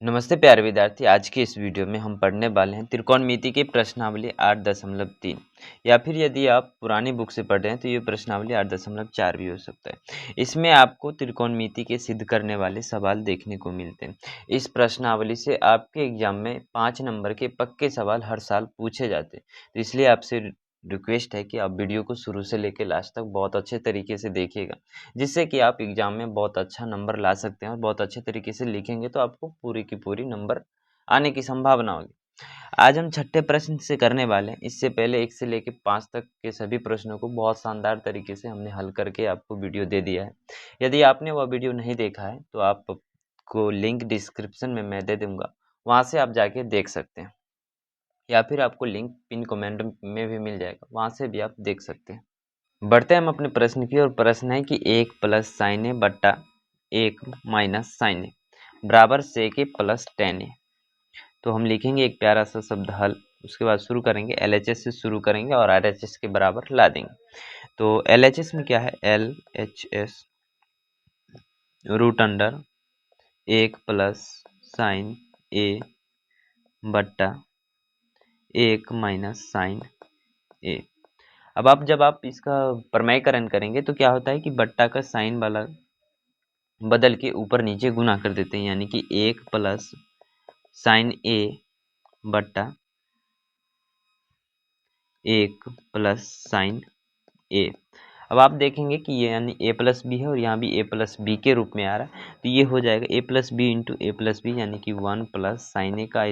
नमस्ते प्यारे विद्यार्थी। आज के इस वीडियो में हम पढ़ने वाले हैं त्रिकोणमिति की प्रश्नावली 8.3 या फिर यदि आप पुरानी बुक से पढ़ रहे हैं तो ये प्रश्नावली 8.4 भी हो सकता है। इसमें आपको त्रिकोणमिति के सिद्ध करने वाले सवाल देखने को मिलते हैं। इस प्रश्नावली से आपके एग्जाम में 5 नंबर के पक्के सवाल हर साल पूछे जाते हैं, तो इसलिए आपसे रिक्वेस्ट है कि आप वीडियो को शुरू से लेकर लास्ट तक बहुत अच्छे तरीके से देखिएगा, जिससे कि आप एग्जाम में बहुत अच्छा नंबर ला सकते हैं और बहुत अच्छे तरीके से लिखेंगे तो आपको पूरी की पूरी नंबर आने की संभावना होगी। आज हम छठे प्रश्न से करने वाले हैं। इससे पहले 1 से लेकर 5 तक के सभी प्रश्नों को बहुत शानदार तरीके से हमने हल करके आपको वीडियो दे दिया है। यदि आपने वह वीडियो नहीं देखा है तो आपको लिंक डिस्क्रिप्शन में मैं दे दूंगा, वहाँ से आप जाके देख सकते हैं, या फिर आपको लिंक पिन कमेंट में भी मिल जाएगा, वहाँ से भी आप देख सकते हैं। बढ़ते हैं हम अपने प्रश्न की ओर। प्रश्न है कि 1 प्लस साइन ए बट्टा 1 माइनस साइन ए बराबर सेक ए प्लस टेन ए। तो हम लिखेंगे एक प्यारा सा शब्द हल, उसके बाद शुरू करेंगे LHS से शुरू करेंगे और RHS के बराबर ला देंगे। तो LHS में क्या है, LHS root under 1 plus sine A बट्टा 1 माइनस साइन ए। अब जब आप इसका प्रमेयकरण करेंगे तो क्या होता है कि बट्टा का साइन वाला बदल के ऊपर नीचे गुना कर देते हैं, यानी कि 1 प्लस साइन ए बट्टा 1 प्लस साइन ए। अब आप देखेंगे कि ये यानी a प्लस बी है और यहाँ भी a प्लस बी के रूप में आ रहा है, तो ये हो जाएगा a plus B into A plus B, यानी कि 1 प्लस साइन ए का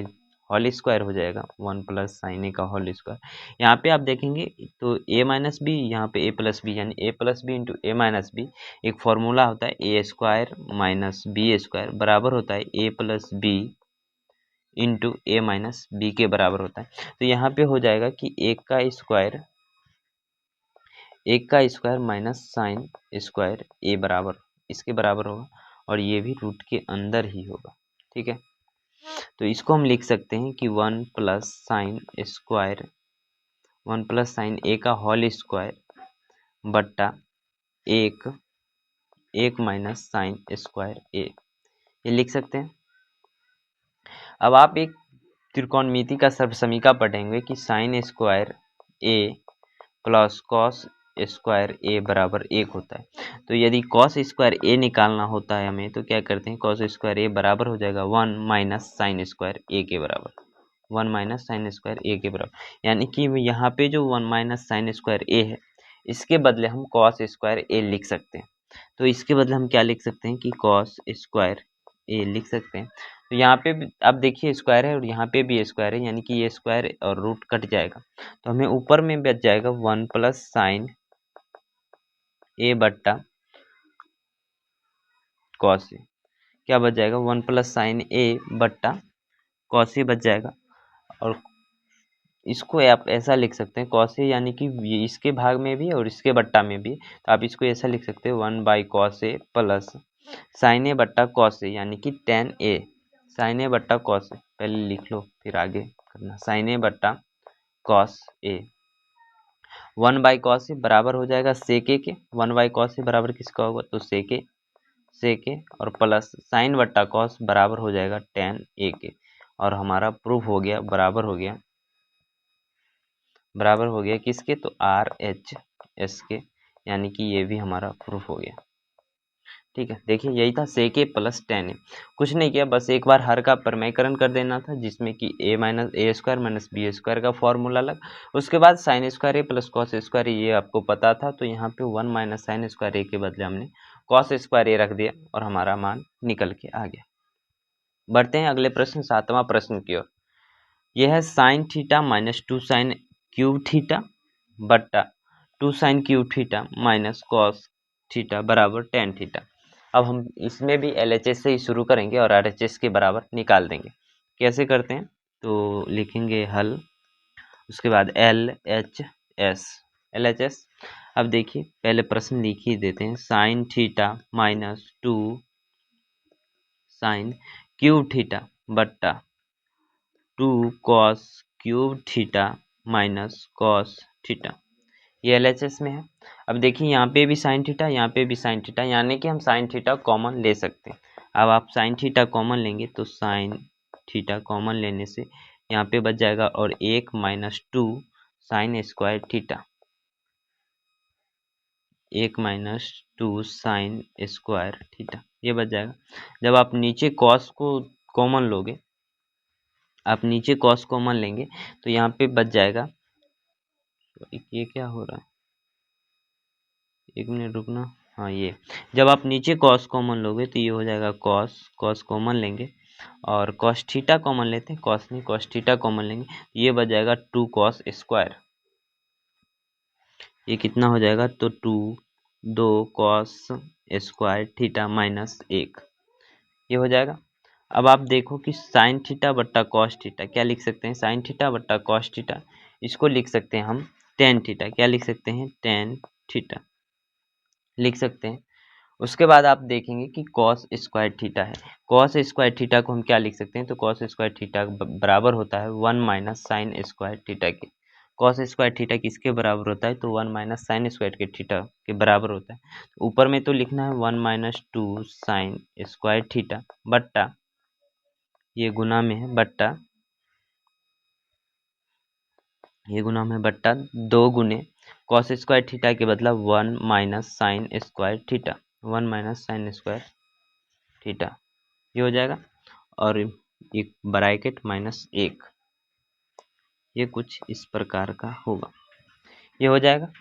होल स्क्वायर हो जाएगा, 1 प्लस साइन ए का होल स्क्वायर। यहाँ पे आप देखेंगे तो a माइनस बी, यहाँ पे a प्लस बी, यानी a plus B into A minus B. एक फॉर्मूला होता है A square minus B square बराबर होता है a plus B into A minus B के बराबर होता है। तो यहाँ पे हो जाएगा कि 1 का स्क्वायर माइनस साइन स्क्वायर ए बराबर इसके बराबर होगा, और ये भी रूट के अंदर ही होगा। ठीक है, तो इसको हम लिख सकते हैं कि 1 प्लस साइन ए का होल स्क्वायर बट्टा 1 माइनस साइन स्क्वायर ए, ये लिख सकते हैं। अब आप एक त्रिकोणमिति का सर्वसमीका पढ़ेंगे कि साइन स्क्वायर ए प्लस कॉस स्क्वायर ए बराबर 1 होता है। तो यदि कॉस स्क्वायर ए निकालना होता है हमें, तो क्या करते हैं, कॉस स्क्वायर ए बराबर हो जाएगा 1 माइनस साइन स्क्वायर ए के बराबर, 1 माइनस साइन स्क्वायर ए के बराबर। यानी कि यहाँ पे जो 1 माइनस साइन स्क्वायर ए है, इसके बदले हम कॉस स्क्वायर ए लिख सकते हैं। तो इसके बदले हम क्या लिख सकते हैं कि कॉस स्क्वायर ए लिख सकते हैं। तो यहाँ पे आप देखिए स्क्वायर है और यहाँ पे भी स्क्वायर है, यानी कि ये स्क्वायर और रूट कट जाएगा, तो हमें ऊपर में बच जाएगा 1 प्लस साइन ए बट्टा कॉस ए। क्या बच जाएगा, 1 प्लस साइन ए बट्टा कॉस ए बच जाएगा। और इसको आप ऐसा लिख सकते हैं कॉस ए, यानी कि ये इसके भाग में भी और इसके बट्टा में भी, तो आप इसको ऐसा लिख सकते हैं 1 by cos A plus sine A बट्टा कॉस ए, यानी कि टेन ए। साइन ए बट्टा कॉस ए पहले लिख लो फिर आगे करना, साइन ए बट्टा cos A. 1 by cos A बराबर हो जाएगा सेक ए के, 1 बाई कॉस ए बराबर किसका होगा, तो सेक ए और प्लस साइन बट्टा कॉस बराबर हो जाएगा टेन ए के। और हमारा प्रूफ हो गया, बराबर हो गया किसके, तो RHS के, यानी कि ये भी हमारा प्रूफ हो गया। ठीक है, देखिए यही था सेक ए प्लस टेन ए। कुछ नहीं किया, बस एक बार हर का प्रमेयकरण कर देना था, जिसमें कि ए स्क्वायर माइनस बी स्क्वायर का फॉर्मूला लग, उसके बाद साइन स्क्वायर ए प्लस कॉस स्क्वायर ये आपको पता था, तो यहाँ पे 1 माइनस साइन स्क्वायर ए के बदले हमने कॉस स्क्वायर ए रख दिया और हमारा मान निकल के आ गया। बढ़ते हैं अगले प्रश्न, 7वां प्रश्न की ओर। यह है sine theta minus 2 sine cube theta बट्टा 2 sine cube theta minus cos theta बराबर टेन थीटा। अब हम इसमें भी LHS से ही शुरू करेंगे और RHS के बराबर निकाल देंगे। कैसे करते हैं, तो लिखेंगे हल, उसके बाद LHS। अब देखिए पहले प्रश्न लिख ही देते हैं, sine theta minus 2 sine cube theta बट्टा 2 cos cube theta minus cos theta, ये LHS में है। अब देखिए यहाँ पे भी साइन थीटा, यहाँ पे भी साइन थीटा, यानी कि हम साइन थीटा कॉमन ले सकते हैं। अब आप साइन थीटा कॉमन लेंगे तो साइन थीटा कॉमन लेने से यहाँ पे बच जाएगा और 1 minus 2 sine square theta, 1 minus 2 sine square theta, ये बच जाएगा। जब आप नीचे कॉस को कॉमन लोगे, आप नीचे कॉस कॉमन लेंगे तो यहाँ पे बच जाएगा, ये क्या हो रहा है, एक मिनट रुकना। हाँ, ये जब आप नीचे कॉस कॉमन लोगे तो ये हो जाएगा कॉस, कॉस कॉमन लेंगे और कॉस थीटा कॉमन लेते हैं, कॉस नहीं कॉस थीटा कॉमन लेंगे, ये बच जाएगा 2 कॉस स्क्वायर। ये कितना हो जाएगा, तो 2 कॉस स्क्वायर थीटा माइनस 1, ये हो जाएगा। अब आप देखो कि साइन थीटा बट्टा कॉस थीटा क्या लिख सकते हैं, साइन थीटा बट्टा कॉस थीटा, इसको लिख सकते हैं हम टेन थीटा, क्या लिख सकते हैं, टेन थीटा लिख सकते हैं। उसके बाद आप देखेंगे कि कॉस स्क्वायर थीटा है, कॉस स्क्वायर थीटा को हम क्या लिख सकते हैं, तो कॉस स्क्वायर थीटा बराबर होता है 1 माइनस साइन स्क्वायर थीटा के। कॉस स्क्वायर थीटा किसके बराबर होता है, तो 1 माइनस साइन स्क्वायर के थीटा के बराबर होता है। ऊपर में तो लिखना है 1 माइनस 2 साइन स्क्वायर थीटा बट्टा, ये गुना में है बट्टा, ये गुना में बट्टा 2 गुने कॉस स्क्वायर थीटा के बदला 1 minus sine square theta, 1 minus sine square theta, ये हो जाएगा। और एक ब्रैकेट माइनस 1, ये कुछ इस प्रकार का होगा, ये हो जाएगा।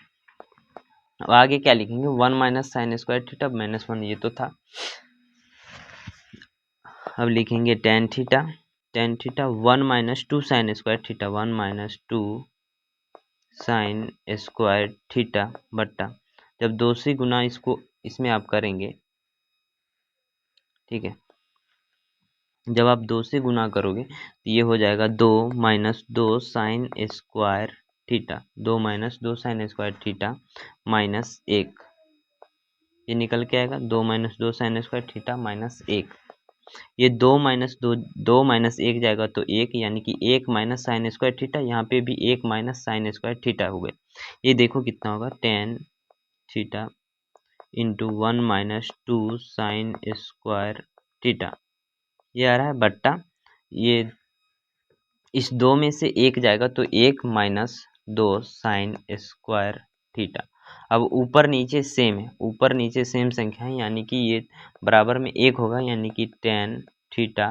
अब आगे क्या लिखेंगे, 1 minus sine square theta minus 1, ये तो था। अब लिखेंगे tan theta, tan theta 1 minus 2 sine square theta, 1 minus 2 sine square theta बट्टा, जब 2 से गुना इसको इसमें आप करेंगे, ठीक है, जब आप 2 से गुना करोगे तो ये हो जाएगा 2 minus 2 sine square theta, 2 minus 2 sine square theta minus 1, ये निकल के आएगा 2 minus 2 sine square theta minus 1। ये 2 माइनस 2, 2 माइनस 1 जाएगा तो 1, यानी कि 1 माइनस साइन स्क्वायर थीटा, यहाँ पे भी 1 माइनस साइन स्क्वायर थीटा हो गए। ये देखो कितना होगा, tan theta into 1 minus 2 sine square theta, ये आ रहा है बट्टा, ये इस 2 में से 1 जाएगा तो 1 माइनस 2 साइन स्क्वायर थीटा। अब ऊपर नीचे सेम है, ऊपर नीचे सेम संख्या है, यानी कि ये बराबर में 1 होगा, यानी कि टेन थीटा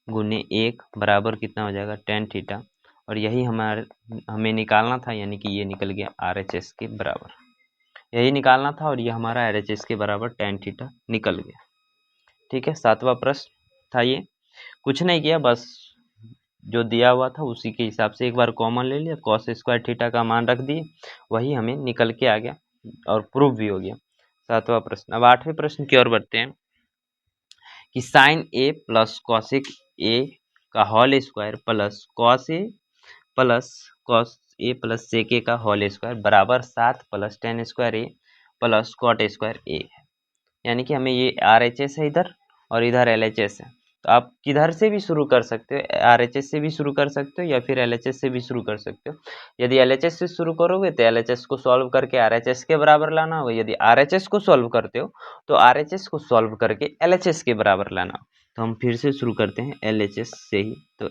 गुने 1 बराबर कितना हो जाएगा, टेन थीटा, और यही हमें निकालना था, यानी कि ये निकल गया RHS के बराबर, यही निकालना था और ये हमारा RHS के बराबर टेन थीटा निकल गया। ठीक है, 7वां प्रश्न था ये, कुछ नहीं किया, बस जो दिया हुआ था उसी के हिसाब से एक बार कॉमन ले लिया, कॉस स्क्वायर थीटा का मान रख दिए, वही हमें निकल के आ गया और प्रूव भी हो गया। 7वां प्रश्न। अब 8वें प्रश्न की ओर बढ़ते हैं कि साइन ए प्लस कॉसिक ए का whole square plus cos A plus cos A plus sec A का होल स्क्वायर बराबर 7 प्लस टेन स्क्वायर ए प्लस कॉट स्क्वायर ए है। यानी कि हमें ये RHS है इधर और इधर LHS है, तो आप किधर से भी शुरू कर सकते हो, RHS से भी शुरू कर सकते हो या फिर LHS से भी शुरू कर सकते हो। यदि LHS से शुरू करोगे तो LHS को सॉल्व करके RHS के बराबर लाना होगा, यदि RHS को सॉल्व करते हो तो RHS को सॉल्व करके LHS के बराबर लाना हो। तो हम फिर से शुरू करते हैं LHS से ही, तो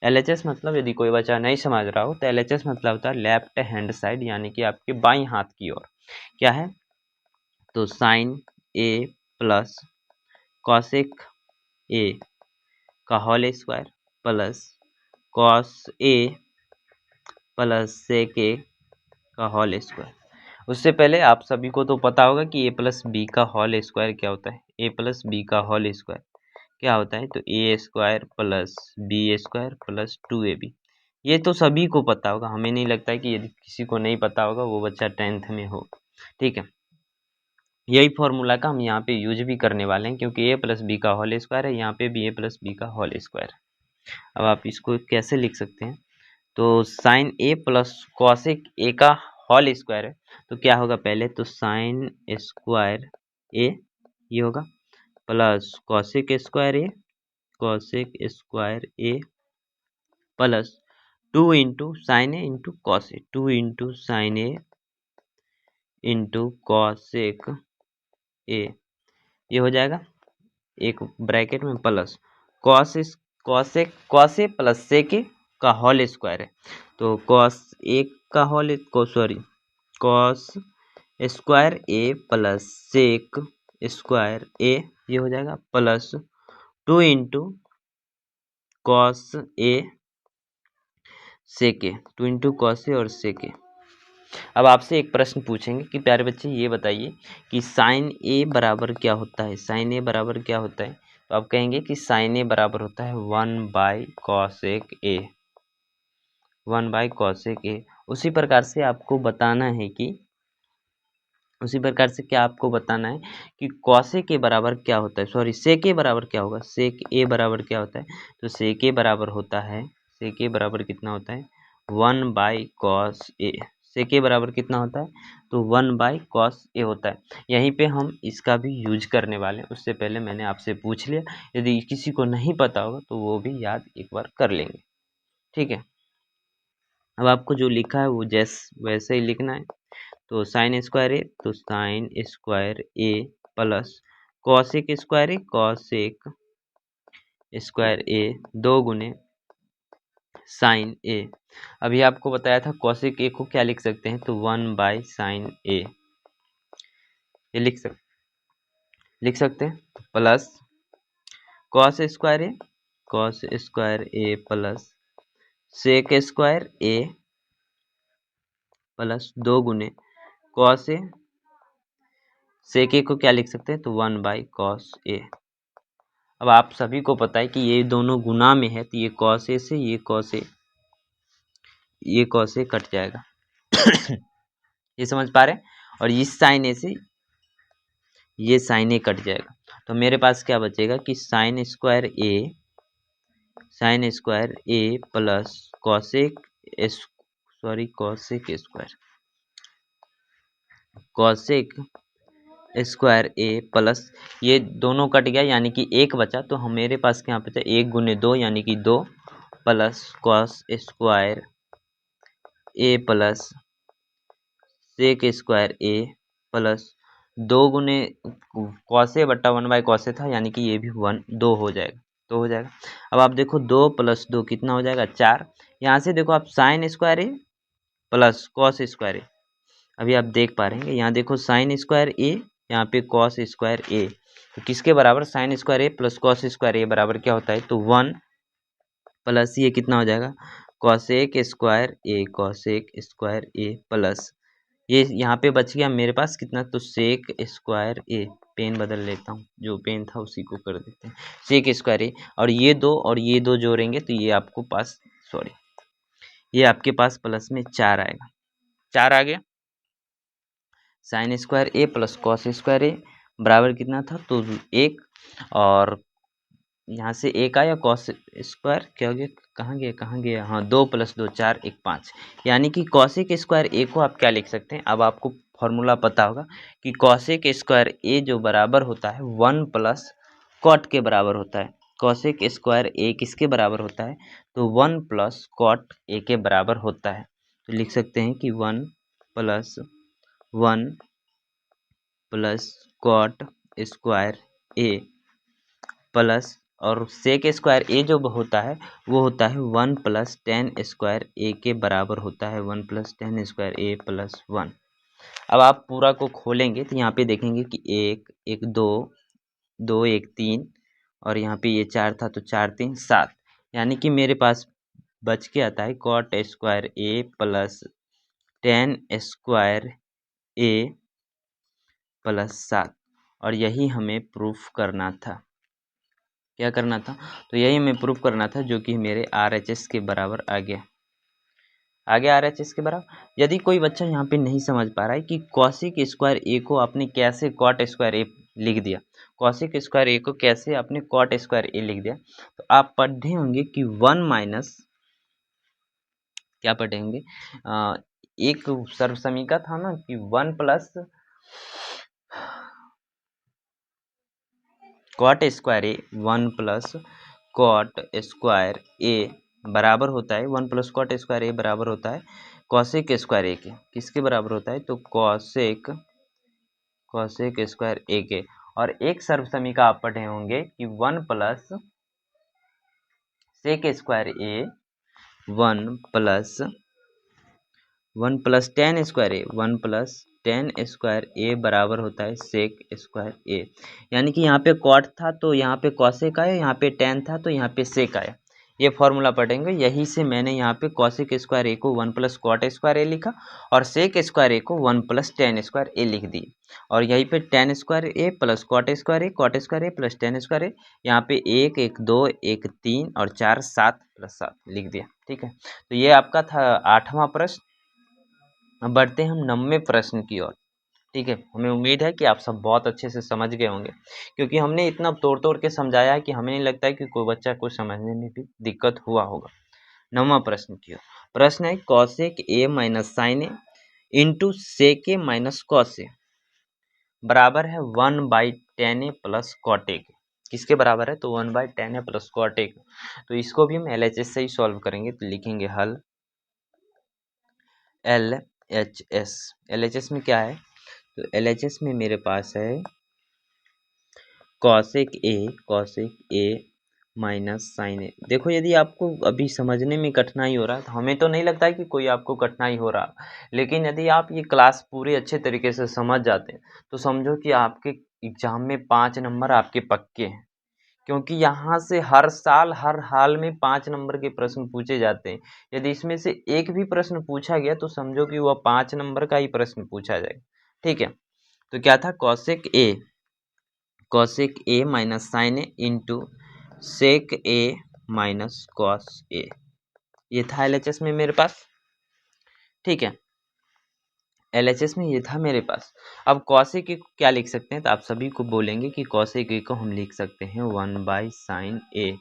LHS मतलब, यदि कोई बच्चा नहीं समझ रहा हो तो LHS मतलब होता है लेफ्ट हैंड साइड, यानी कि आपके बाईं हाथ की ओर। क्या है, तो sine A plus cosec A का whole square plus cos A plus sec A का होल स्क्वायर। उससे पहले आप सभी को तो पता होगा कि ए प्लस बी का होल स्क्वायर क्या होता है, ए प्लस बी का होल स्क्वायर क्या होता है, तो A square plus B square plus 2ab, ये तो सभी को पता होगा, हमें नहीं लगता है कि यदि किसी को नहीं पता होगा वो बच्चा 10th में हो। ठीक है, यही फॉर्मूला का हम यहाँ पे यूज भी करने वाले हैं, क्योंकि ए प्लस बी का होल स्क्वायर है, यहाँ पे भी ए प्लस बी का होल स्क्वायर है। अब आप इसको कैसे लिख सकते हैं, तो sine A plus cosec A का होल स्क्वायर है, तो क्या होगा पहले, तो साइन स्क्वायर ए ये होगा plus cosec square A, cosec square A plus 2 into sine A into cos A, 2 into sine A into cosec ए ये हो जाएगा एक ब्रैकेट में plus cos A plus sec A का होल स्क्वायर है, तो कॉस स्क्वायर ए प्लस सेक स्क्वायर ए, ये हो जाएगा plus 2 into cos A sec A, 2 into cos A और सेक ए। अब आपसे एक प्रश्न पूछेंगे कि प्यारे बच्चे ये बताइए कि साइन ए बराबर क्या होता है, साइन ए बराबर क्या होता है। तो आप कहेंगे कि साइन ए बराबर होता है 1/cosec ए, 1/cosec ए। उसी प्रकार से आपको बताना है कि क्या आपको बताना है कि cosec ए बराबर क्या होता है, सॉरी sec ए बराबर क्या होगा, sec ए बराबर क्या होता है। तो sec ए बराबर होता है, sec ए बराबर कितना होता है 1/cos ए, sec ए बराबर कितना होता है तो 1/cos ए होता है। यहीं पे हम इसका भी यूज करने वाले हैं, उससे पहले मैंने आपसे पूछ लिया, यदि किसी को नहीं पता होगा तो वो भी याद एक बार कर लेंगे, ठीक है। अब आपको जो लिखा है वो वैसे ही लिखना है। तो साइन स्क्वायर ए, तो साइन स्क्वायर ए प्लस कॉसेक स्क्वायर ए, कॉसेक स्क्वायर ए 2 गुने साइन ए। अभी आपको बताया था कॉसेक ए को क्या लिख सकते हैं, तो 1/साइन ए, ये लिख सकते हैं, प्लस कॉस स्क्वायर ए प्लस सेक स्क्वायर ए प्लस 2 गुने कॉस ए, सेक ए को क्या लिख सकते हैं तो 1/कॉस ए। अब आप सभी को पता है कि ये दोनों गुना में है, तो ये कॉस ए से ये कॉस ए कट जाएगा ये समझ पा रहे हैं, और इस साइन ए से ये साइन ए कट जाएगा, तो मेरे पास क्या बचेगा कि साइन स्क्वायर ए प्लस कॉसेक स्क्वायर ए प्लस ये दोनों कट गया यानी कि एक बचा, तो हम मेरे पास क्या बचा 1 गुने 2 यानी कि 2 प्लस कॉस स्क्वायर ए प्लस सेक स्क्वायर ए प्लस 2 गुने कॉस ए बट्टा 1/कॉस ए था, यानी कि ये भी 2 हो जाएगा, 2 हो जाएगा। अब आप देखो 2 + 2 कितना हो जाएगा 4। यहाँ से देखो आप साइन स्क्वायर ए प्लस कॉस स्क्वायर ए, अभी आप देख पा रहे हैं यहाँ देखो साइन स्क्वायर ए, यहाँ पे कॉस स्क्वायर ए, तो किसके बराबर साइन स्क्वायर ए प्लस कॉस स्क्वायर ए बराबर क्या होता है तो 1 प्लस ये कितना हो जाएगा कॉसेक स्क्वायर ए प्लस ये यहाँ पे बच गया मेरे पास कितना तो सेक स्क्वायर ए, पेन बदल लेता हूँ, जो पेन था उसी को कर देते हैं, सेक स्क्वायर ए, और ये दो जोड़ेंगे तो ये आपको पास ये आपके पास प्लस में 4 आएगा, 4 आ गया। साइन स्क्वायर ए प्लस कॉस स्क्वायर ए बराबर कितना था तो 1, और यहाँ से 1 आया कॉस स्क्वायर क्या हो गया कहाँ गया हाँ 2 + 2 4 1 5, यानी कि कॉसेक स्क्वायर ए को आप क्या लिख सकते हैं, अब आपको फॉर्मूला पता होगा कि कॉसेक स्क्वायर ए जो बराबर होता है 1 + कॉट के बराबर होता है। कॉसेक स्क्वायर ए किसके बराबर होता है तो 1 + कॉट ए के बराबर होता है, तो लिख सकते हैं कि 1 + 1 + कॉट स्क्वायर ए प्लस और सेक स्क्वायर ए जो होता है वो होता है 1 + tan स्क्वायर ए के बराबर होता है, 1 + tan स्क्वायर ए प्लस 1। अब आप पूरा को खोलेंगे तो यहाँ पे देखेंगे कि 1 1 2 2 1 3 और यहाँ पे ये 4 था तो 4 3 7, यानी कि मेरे पास बच के आता है कॉट स्क्वायर ए प्लस tan स्क्वायर ए प्लस 7, और यही हमें प्रूफ करना था। क्या करना था तो यही हमें प्रूफ करना था, जो कि मेरे RHS के बराबर आ गया RHS के बराबर। यदि कोई बच्चा यहाँ पे नहीं समझ पा रहा है कि कॉसेक स्क्वायर ए को आपने कैसे कॉट स्क्वायर ए लिख दिया, कॉसेक स्क्वायर ए को कैसे आपने कॉट स्क्वायर ए लिख दिया, तो आप पढ़े होंगे कि 1 माइनस क्या पढ़े होंगे एक सर्वसमीका था ना कि 1 + कॉट स्क्वायर ए 1 + कॉट स्क्वायर ए बराबर होता है 1 + कॉट स्क्वायर ए बराबर होता है कॉसेक स्क्वायर ए के, किसके बराबर होता है तो कॉसेक स्क्वायर ए के, और एक सर्वसमीका आप पढ़े होंगे कि 1 प्लस सेक स्क्वायर ए 1 प्लस टेन स्क्वायर ए 1 प्लस टेन स्क्वायर ए बराबर होता है सेक स्क्वायर ए। यानी कि यहाँ पे कॉट था तो यहाँ पे कॉसेक आया, यहाँ पे टेन था तो यहाँ पे सेक आया। ये फॉर्मूला पढ़ेंगे, यही से मैंने यहाँ पे कॉसेक स्क्वायर ए को 1 प्लस कॉट स्क्वायर ए लिखा और सेक स्क्वायर ए को 1 प्लस टेन स्क्वायर ए लिख दी। और यहीं पे टेन स्क्वायर ए प्लस कॉट स्क्वायर ए प्लस टेन स्क्वायर ए, यहाँ पे 1 1 2 1 3 और 4 7 प्लस 7 लिख दिया। ठीक है, तो ये आपका था 8वां प्रश्न। अब बढ़ते हैं हम 9वें प्रश्न की ओर। ठीक है, हमें उम्मीद है कि आप सब बहुत अच्छे से समझ गए होंगे, क्योंकि हमने इतना तोड़ तोड़ के समझाया है कि हमें नहीं लगता है कि कोई बच्चा को समझने में भी दिक्कत हुआ होगा। 9वां प्रश्न की ओर। प्रश्न है cosec A minus sine A into sec A minus cos A बराबर है 1/tan A plus cot A. किसके बराबर है? तो 1/tan A plus cot A. तो इसको भी हम LHS से ही सॉल्व करेंगे, तो लिखेंगे हल LHS। LHS में क्या है? तो LHS में मेरे पास है कॉसेक ए माइनस साइन ए। देखो, यदि आपको अभी समझने में कठिनाई हो रहा है, तो हमें तो नहीं लगता है कि कोई आपको कठिनाई हो रहा, लेकिन यदि आप ये क्लास पूरे अच्छे तरीके से समझ जाते हैं तो समझो कि आपके एग्जाम में 5 नंबर आपके पक्के हैं, क्योंकि यहाँ से हर साल हर हाल में 5 नंबर के प्रश्न पूछे जाते हैं। यदि इसमें से एक भी प्रश्न पूछा गया तो समझो कि वह 5 नंबर का ही प्रश्न पूछा जाएगा। ठीक है, तो क्या था? Cosec A minus sine A into sec A minus cos A. ये था LHS में मेरे पास। ठीक है, LHS में ये था मेरे पास। अब कॉसेक ए को क्या लिख सकते हैं? तो आप सभी को बोलेंगे कि कॉसेक ए को हम लिख सकते हैं 1/sin ए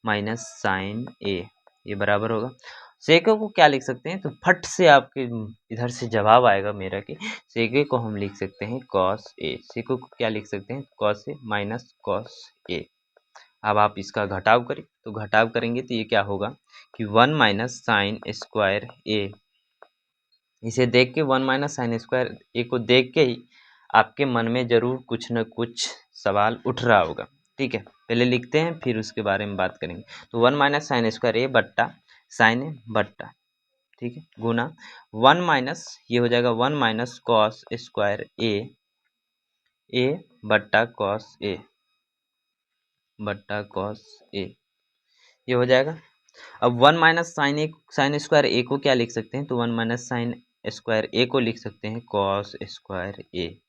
माइनस साइन ए, ये बराबर होगा। सेक को क्या लिख सकते हैं? तो फट से आपके इधर से जवाब आएगा मेरा कि सेक को हम लिख सकते हैं कॉस ए। सेक को क्या लिख सकते हैं? कॉस ए माइनस कॉस ए। अब आप इसका घटाव करें, तो घटाव करेंगे तो ये क्या होगा कि 1 माइनस साइन स्क्वायर ए। इसे देख के 1 माइनस साइन स्क्वायर ए को देख के ही आपके मन में जरूर कुछ न कुछ सवाल उठ रहा होगा। ठीक है, पहले लिखते हैं फिर उसके बारे में बात करेंगे। तो 1 माइनस साइन स्क्वायर ए बट्टा साइन ए बट्टा, ठीक है, गुना 1 माइनस, ये हो जाएगा 1 माइनस कॉस स्क्वायर ए बट्टा कॉस ए बट्टा कॉस ए, ये हो जाएगा। अब 1 माइनस साइन स्क्वायर ए को क्या लिख सकते हैं? तो 1 माइनस साइन स्क्वायर ए को लिख सकते हैं कॉस स्क्वायर ए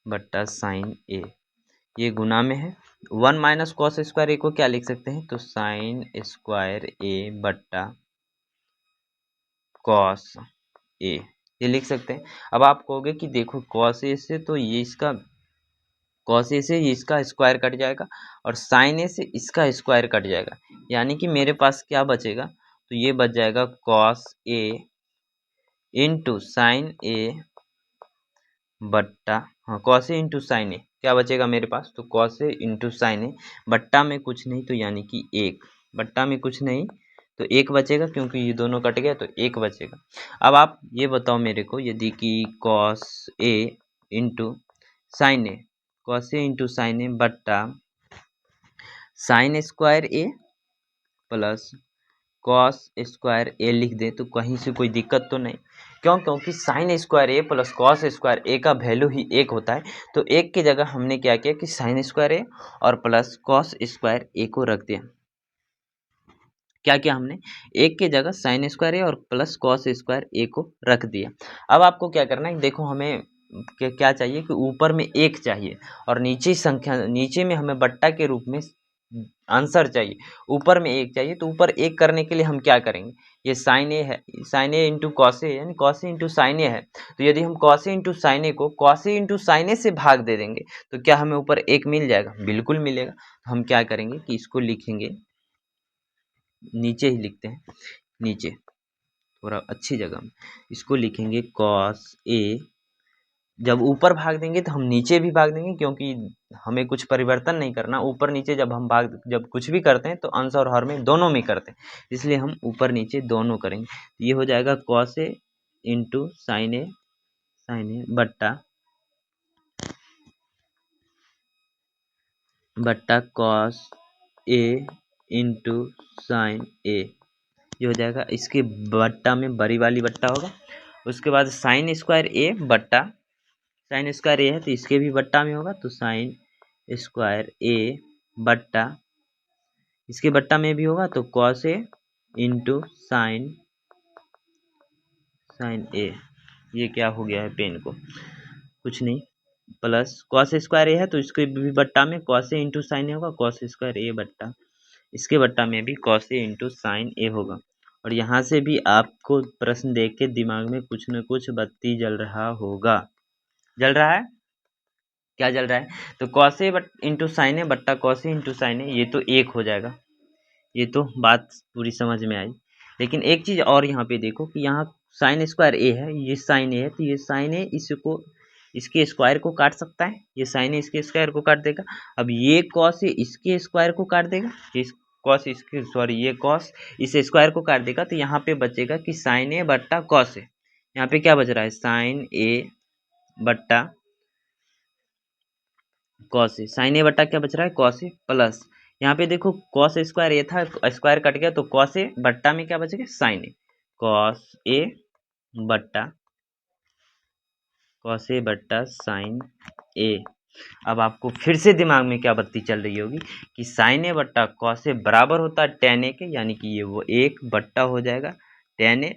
बट्टा साइन ए, ये गुना में है। 1 माइनस कॉस स्क्वायर ए को क्या लिख सकते हैं? तो साइन स्क्वायर ए बट्टा कॉस ए, ये लिख सकते हैं। अब आप कहोगे कि देखो कॉस ए से तो ये इसका कॉस ए से इसका स्क्वायर कट जाएगा और साइन ए से इसका स्क्वायर कट जाएगा, यानी कि मेरे पास क्या बचेगा? तो ये बच जाएगा cos A into sine A बट्टा, हाँ, कॉस ए इंटू साइन ए क्या बचेगा मेरे पास? तो cos A into sine A, बट्टा में कुछ नहीं तो यानी कि 1, बट्टा में कुछ नहीं तो 1 बचेगा, क्योंकि ये दोनों कट गया तो 1 बचेगा। अब आप ये बताओ मेरे को, यदि कि cos A into sine A, cos A into sine A बट्टा साइन स्क्वायर ए प्लस कॉस स्क्वायर ए लिख दें तो कहीं से कोई दिक्कत तो नहीं, क्यों? क्योंकि साइन स्क्वायर ए प्लस कॉस स्क्वायर ए का वैल्यू ही 1 होता है। तो 1 की जगह हमने क्या किया कि साइन स्क्वायर ए और प्लस कॉस स्क्वायर ए को रख दिया। क्या किया हमने? 1 की जगह साइन स्क्वायर ए और प्लस कॉस स्क्वायर ए को रख दिया। अब आपको क्या करना है, देखो हमें क्या चाहिए कि ऊपर में 1 चाहिए और नीचे में हमें बट्टा के रूप में आंसर चाहिए। ऊपर में 1 चाहिए, तो ऊपर 1 करने के लिए हम क्या करेंगे? ये साइन ए है, sign A into cos A, यानी कॉस ए इंटू साइन ए है। तो यदि हम कॉस ए इंटू साइन ए को कॉस ए इंटू साइन ए से भाग दे देंगे तो क्या हमें ऊपर 1 मिल जाएगा? बिल्कुल मिलेगा। तो हम क्या करेंगे कि इसको लिखेंगे, नीचे ही लिखते हैं, नीचे थोड़ा अच्छी जगह में इसको लिखेंगे कॉस ए। जब ऊपर भाग देंगे तो हम नीचे भी भाग देंगे, क्योंकि हमें कुछ परिवर्तन नहीं करना। ऊपर नीचे जब कुछ भी करते हैं तो अंश और हर में दोनों में करते हैं, इसलिए हम ऊपर नीचे दोनों करेंगे। ये हो जाएगा cos A into sine A बट्टा बट्टा कॉस ए इंटू साइन ए, ये हो जाएगा। इसके बट्टा में बड़ी वाली बट्टा होगा। उसके बाद साइन स्क्वायर ए बट्टा, साइन स्क्वायर ए है तो इसके भी बट्टा में होगा, तो साइन स्क्वायर ए बट्टा, इसके बट्टा में भी होगा तो कॉस ए इंटू साइन ए। ये क्या हो गया है पेन को, कुछ नहीं, प्लस कॉस स्क्वायर ए है तो इसके भी बट्टा में कॉस ए इंटू साइन ए होगा, कॉस स्क्वायर ए बट्टा, इसके बट्टा में भी कॉस ए इंटू साइन ए होगा। और यहाँ से भी आपको प्रश्न देख के दिमाग में कुछ न कुछ बत्ती जल रहा होगा। जल रहा है, क्या जल रहा है? तो cos A into sine A बट्टा कॉस ए इंटू साइन ए, ये तो एक हो जाएगा। ये तो बात पूरी समझ में आई। लेकिन एक चीज़ और यहाँ पे देखो कि यहाँ साइन स्क्वायर ए है, ये साइन ए है, तो ये साइन ए इसको, इसके स्क्वायर को काट सकता है, ये साइन ए इसके स्क्वायर को काट देगा। अब ये कॉस ए इसके स्क्वायर को काट देगा, कॉस इसके, सॉरी ये कॉस इस स्क्वायर को काट देगा, तो यहाँ पे बचेगा कि साइन ए बट्टा कॉस ए। यहाँ पे क्या बच रहा है? साइन ए बट्टा कॉस ए, साइन ए बट्टा क्या बच रहा है? कॉस ए, प्लस यहाँ पे देखो कॉस स्क्वायर ए था, स्क्वायर कट गया तो कॉस ए बट्टा में क्या बचेगा? साइन ए, कॉस ए बट्टा कॉस ए बट्टा साइन ए। अब आपको फिर से दिमाग में क्या बत्ती चल रही होगी कि साइन ए बट्टा कॉस ए बराबर होता है टेन ए के, यानी कि ये वो एक बट्टा हो जाएगा टेन ए,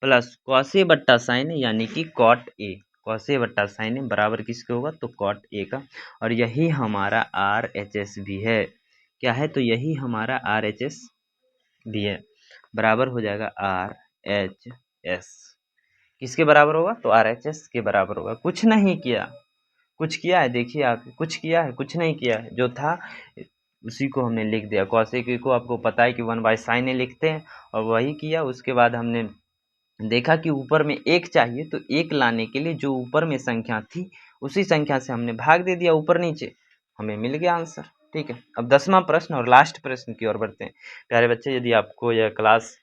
प्लस कॉस ए बट्टा साइन ए यानी कि कॉट ए, कॉस ए बट्टा साइन ए बराबर किसके होगा? तो कॉट ए का। और यही हमारा आर एच एस भी है। क्या है? तो यही हमारा आर एच एस भी है, बराबर हो जाएगा आर एच एस। किसके बराबर होगा? तो आर एच एस के बराबर होगा। कुछ नहीं किया, कुछ किया है? देखिए आप, कुछ किया है? कुछ नहीं किया है, जो था उसी को हमने लिख दिया। कॉस ए को आपको पता है कि 1/sin ए लिखते हैं, और वही किया। उसके बाद हमने देखा कि ऊपर में एक चाहिए, तो एक लाने के लिए जो ऊपर में संख्या थी उसी संख्या से हमने भाग दे दिया ऊपर नीचे, हमें मिल गया आंसर। ठीक है, अब 10वां प्रश्न और लास्ट प्रश्न की ओर बढ़ते हैं। प्यारे बच्चे, यदि आपको यह क्लास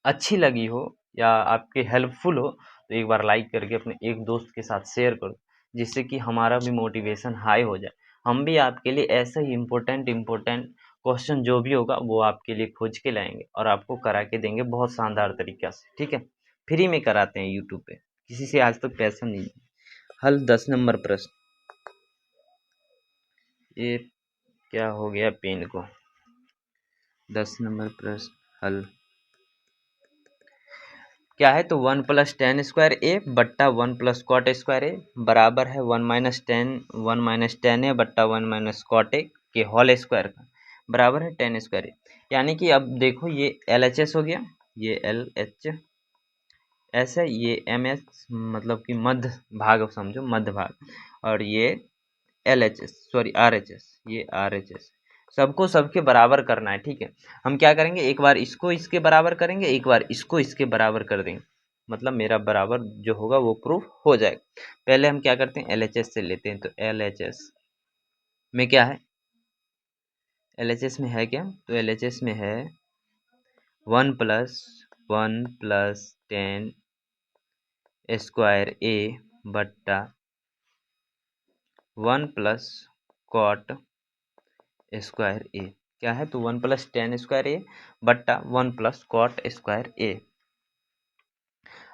अच्छी लगी हो या आपके हेल्पफुल हो तो एक बार लाइक करके अपने एक दोस्त के साथ शेयर करो, जिससे कि हमारा भी मोटिवेशन हाई हो जाए। हम भी आपके लिए ऐसे ही इम्पोर्टेंट क्वेश्चन जो भी होगा वो आपके लिए खोज के लाएंगे और आपको करा के देंगे बहुत शानदार तरीक़ा से। ठीक है, फ्री में कराते हैं यूट्यूब पे, किसी से आज तक पैसा नहीं। हल 10 नंबर प्रश्न, ये क्या हो गया पेन को? 10 नंबर प्रश्न हल क्या है? तो 1+tan² ए बट्टा 1+cot² ए बराबर है 1 - 10 बट्टा 1 - cot ए के होल स्क्वायर का, बराबर है tan² ए। यानी कि अब देखो ये LHS हो गया, ये LHS है, ये MS मतलब कि मध्य भाग समझो, मध्य भाग, और ये LHS सॉरी RHS, ये RHS। सबको सबके बराबर करना है। ठीक है, हम क्या करेंगे, एक बार इसको इसके बराबर करेंगे, एक बार इसको इसके बराबर कर देंगे, मतलब मेरा बराबर जो होगा वो प्रूफ हो जाएगा। पहले हम क्या करते हैं, LHS से लेते हैं। तो LHS में क्या है? LHS में है क्या? तो LHS में है 1+1+tan² ए बट्टा 1+cot² ए। क्या है? तो 1+tan² ए बट्टा 1+cot² ए।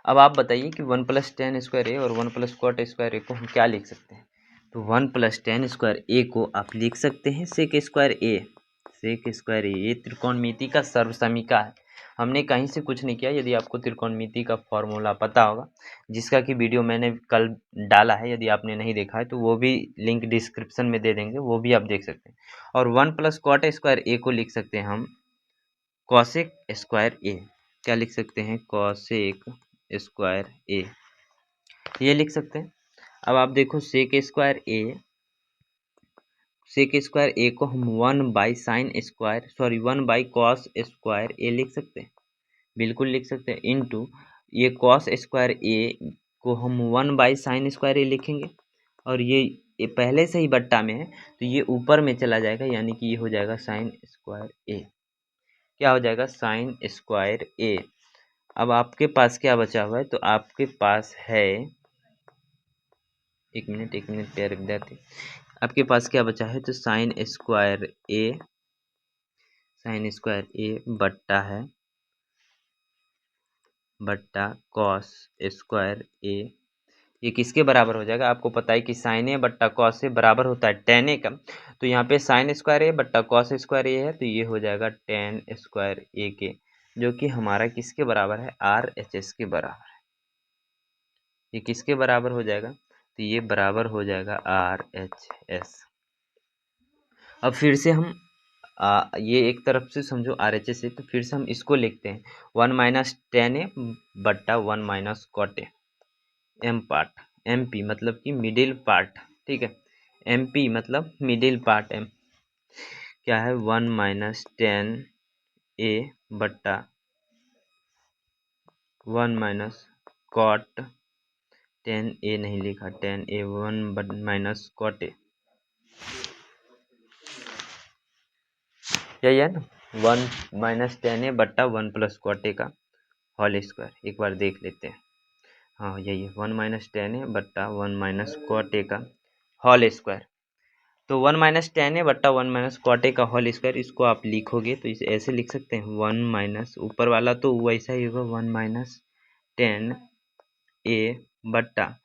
अब आप बताइए कि 1+tan² ए और 1+cot² ए को हम क्या लिख सकते हैं? तो 1+tan² ए को आप लिख सकते हैं sec² ए, sec² ए, ये त्रिकोणमिति का सर्वसमीका है। हमने कहीं से कुछ नहीं किया। यदि आपको त्रिकोणमिति का फॉर्मूला पता होगा, जिसका कि वीडियो मैंने कल डाला है, यदि आपने नहीं देखा है तो वो भी लिंक डिस्क्रिप्शन में दे देंगे, वो भी आप देख सकते हैं। और 1+cot² ए को लिख सकते हैं हम cosec² ए। क्या लिख सकते हैं? cosec² ए, ये लिख सकते हैं। अब आप देखो sec² ए को हम 1/cos² ए लिख सकते हैं, बिल्कुल लिख सकते हैं, इनटू ये cos² ए को हम 1/sin² ए लिखेंगे, और ये पहले से ही बट्टा में है तो ये ऊपर में चला जाएगा, यानी कि ये हो जाएगा sin² ए। क्या हो जाएगा? sin² ए। अब आपके पास क्या बचा हुआ है? तो आपके पास है, एक मिनट प्यारे विद्यार्थी, आपके पास क्या बचा है, तो साइन स्क्वायर ए बट्टा है बट्टा कॉस स्क्वायर ए, ये किसके बराबर हो जाएगा, आपको पता है कि साइन ए बट्टा कॉस ए बराबर होता है टेन ए का, तो यहाँ पे साइन स्क्वायर ए बट्टा कॉस स्क्वायर ए है, तो ये हो जाएगा टेन स्क्वायर ए के, जो कि हमारा किसके बराबर है, आर एच एस के बराबर है। ये किसके बराबर हो जाएगा, तो ये बराबर हो जाएगा आर एच एस। अब फिर से हम ये एक तरफ से समझो आर एच एस है, तो फिर से हम इसको लिखते हैं 1 माइनस टेन ए बट्टा 1 minus cot A, M part, M P मतलब कि मिडिल पार्ट, ठीक है, एम पी मतलब मिडिल पार्ट, एम क्या है 1 माइनस टेन ए बट्टा 1 माइनस कॉट, टेन ए नहीं लिखा, tan A 1 minus cot A, यही है ना, 1 माइनस टेन ए बट्टा 1 प्लस कॉट ए का होल स्क्वायर, एक बार देख लेते हैं। हाँ यही है 1 माइनस टेन ए बट्टा 1 माइनस कॉट ए का होल स्क्वायर। तो 1 माइनस टेन ए बट्टा 1 माइनस कॉट ए का होल स्क्वायर, इसको आप लिखोगे तो इसे ऐसे लिख सकते हैं 1 माइनस ऊपर वाला तो वैसा ही होगा 1 माइनस टेन ए बट्टा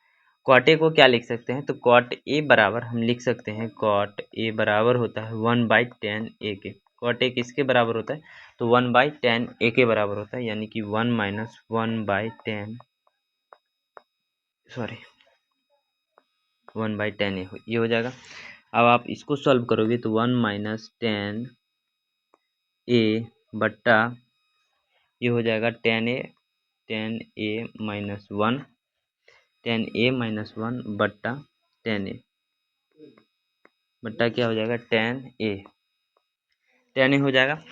कॉट ए को क्या लिख सकते हैं, तो कॉट ए बराबर हम लिख सकते हैं, कॉट ए बराबर होता है 1 बाई टेन ए के, कॉट ए किसके बराबर होता है, तो 1 बाई टेन ए के बराबर होता है, यानी कि 1 minus 1 by tan, sorry 1 by tan A ये हो जाएगा। अब आप इसको सॉल्व करोगे तो 1 माइनस टेन ए बट्टा ये हो जाएगा टेन ए माइनस वन, टेन ए माइनस वन बट्टा टेन ए बट्टा क्या हो जाएगा टेन ए हो जाएगा।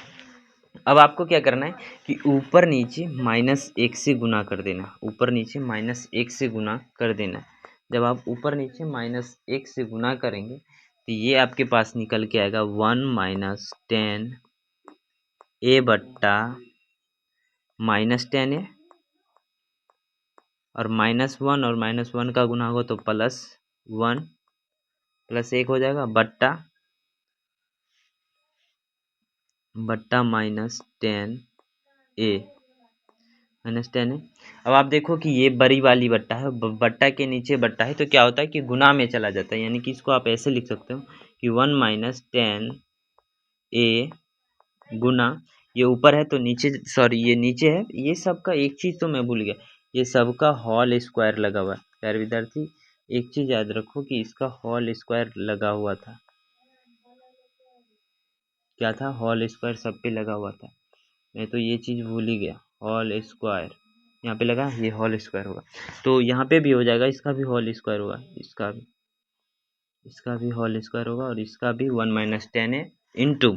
अब आपको क्या करना है कि ऊपर नीचे माइनस एक से गुना कर देना, ऊपर नीचे माइनस एक से गुना कर देना। जब आप ऊपर नीचे माइनस एक से गुना करेंगे तो ये आपके पास निकल के आएगा 1 माइनस टेन ए बट्टा माइनस टेन ए, और माइनस वन का गुना होगा तो प्लस वन, प्लस एक हो जाएगा बट्टा माइनस टेन ए अब आप देखो कि ये बड़ी वाली बट्टा है, बट्टा के नीचे बट्टा है, तो क्या होता है कि गुना में चला जाता है, यानी कि इसको आप ऐसे लिख सकते हो कि 1 माइनस टेन ए गुना, ये ऊपर है तो नीचे, सॉरी ये नीचे है, ये सबका एक चीज़ तो मैं भूल गया, ये सबका होल स्क्वायर लगा हुआ है। प्यारे विद्यार्थी एक चीज़ याद रखो कि इसका होल स्क्वायर लगा हुआ था, क्या था, होल स्क्वायर सब पे लगा हुआ था, मैं तो ये चीज़ भूल ही गया, होल स्क्वायर यहाँ पे लगा, ये होल स्क्वायर होगा, तो यहाँ पे भी हो जाएगा, इसका भी होल स्क्वायर होगा, इसका भी होल स्क्वायर होगा, और इसका भी 1 minus ten A into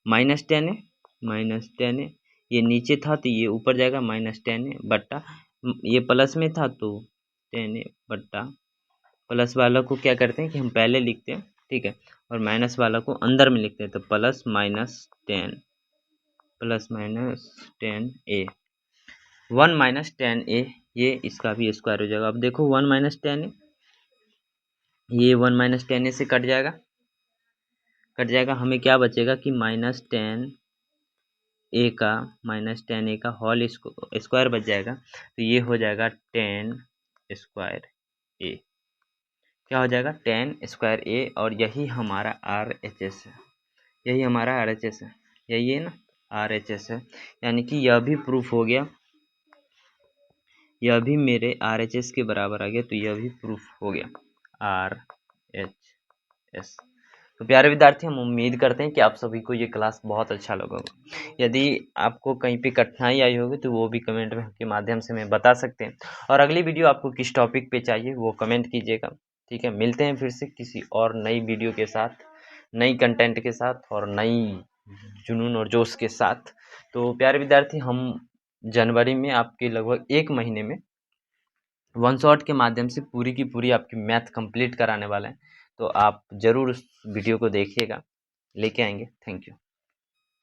minus ten A ये नीचे था तो ये ऊपर जाएगा माइनस टेन ए बट्टा, ये प्लस में था तो टेन ए बट्टा, प्लस वाला को क्या करते हैं कि हम पहले लिखते हैं, ठीक है, और माइनस वाला को अंदर में लिखते हैं, तो plus minus ten A 1 minus ten A, ये इसका भी स्क्वायर हो जाएगा। अब देखो 1 माइनस टेन ए, ये 1 माइनस टेन ए से कट जाएगा, हमें क्या बचेगा कि माइनस टेन ए का होल स्क्वायर बच जाएगा, तो ये हो जाएगा टेन स्क्वायर ए, क्या हो जाएगा टेन स्क्वायर ए, और यही हमारा आर एच एस है, यही हमारा आर एच एस है, यही है ना आर एच एस है, यानी कि यह भी प्रूफ हो गया, यह भी मेरे आर एच एस के बराबर आ गया, तो यह भी प्रूफ हो गया आर एच एस। तो प्यारे विद्यार्थी हम उम्मीद करते हैं कि आप सभी को ये क्लास बहुत अच्छा लगा होगा। यदि आपको कहीं पे कठिनाई आई होगी तो वो भी कमेंट के माध्यम से मैं बता सकते हैं, और अगली वीडियो आपको किस टॉपिक पे चाहिए वो कमेंट कीजिएगा, ठीक है। मिलते हैं फिर से किसी और नई वीडियो के साथ, नई कंटेंट के साथ, और नई जुनून और जोश के साथ। तो प्यारे विद्यार्थी हम जनवरी में आपके लगभग एक महीने में वन शॉट के माध्यम से पूरी की पूरी आपकी मैथ कंप्लीट कराने वाले हैं, तो आप ज़रूर उस वीडियो को देखिएगा, लेके आएंगे। Thank you.